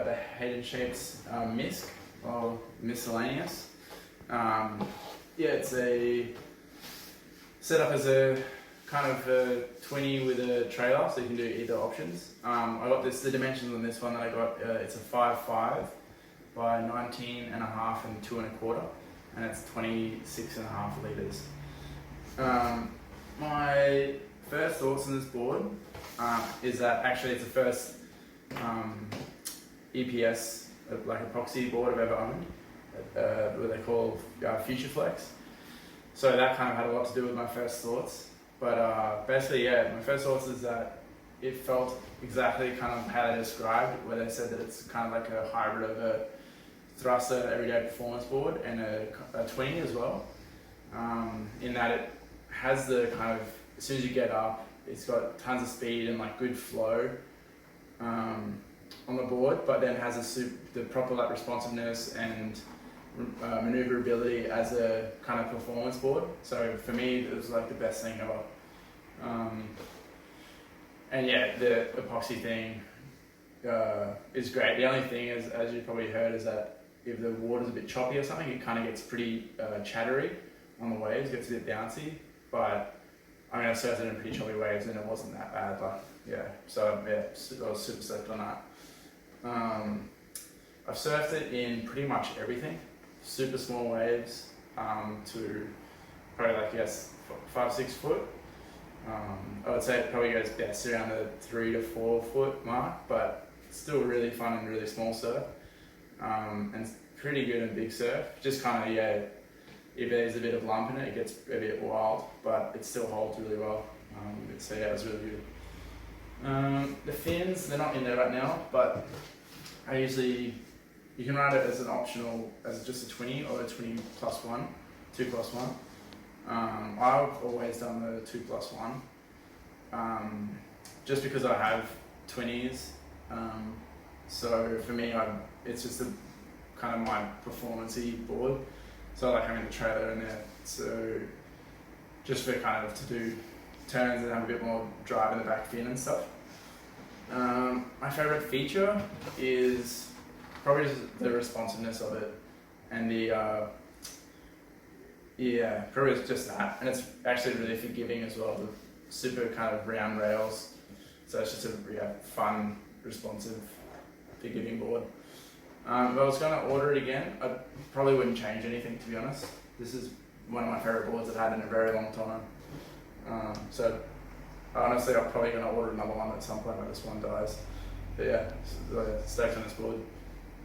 the Haydenshapes Misc, or miscellaneous. It's a set up as a kind of a 20 with a trailer, so you can do either options. I got the dimensions on this one that I got, it's a 5.5 by 19.5 and 2 1/4, and it's 26.5 litres. My first thoughts on this board is that actually it's the first EPS, like epoxy board I've ever owned, what they call Future Flex. So that kind of had a lot to do with my first thoughts. But basically, my first thoughts is that it felt exactly kind of how they described, where they said that it's kind of like a hybrid of a thruster everyday performance board and a 20 as well. In that it has the kind of, as soon as you get up, it's got tons of speed and like good flow on the board, but then has the proper like responsiveness and maneuverability as a kind of performance board. So for me, it was like the best thing ever. And yeah, the epoxy thing is great. The only thing is, as you probably heard, is that if the water's a bit choppy or something, it kind of gets pretty chattery on the waves, gets a bit bouncy. But I mean, I surfed it in pretty choppy waves and it wasn't that bad. But I was super stoked on that. I've surfed it in pretty much everything, super small waves to probably like 5-6 foot. I would say it probably goes best around the 3 to 4 foot mark, but still really fun and really small surf, and pretty good in big surf. Just kind of if there's a bit of lump in it, it gets a bit wild, but it still holds really well. So yeah, it was really good. The fins, they're not in there right now, but you can ride it as an optional, as just a 20 or a 20 plus 1, 2 plus 1. I've always done the 2+1, just because I have 20s. So for me, it's just kind of my performance-y board. So I like having the trailer in there. So just for kind of to do turns and have a bit more drive in the back fin and stuff. My favorite feature is probably just the responsiveness of it, and probably just that. And it's actually really forgiving as well, the super kind of round rails. So it's just a fun, responsive, forgiving board. If I was going to order it again, I probably wouldn't change anything, to be honest. This is one of my favorite boards I've had in a very long time. So honestly, I'm probably going to order another one at some point when this one dies. But yeah, stoked on this board.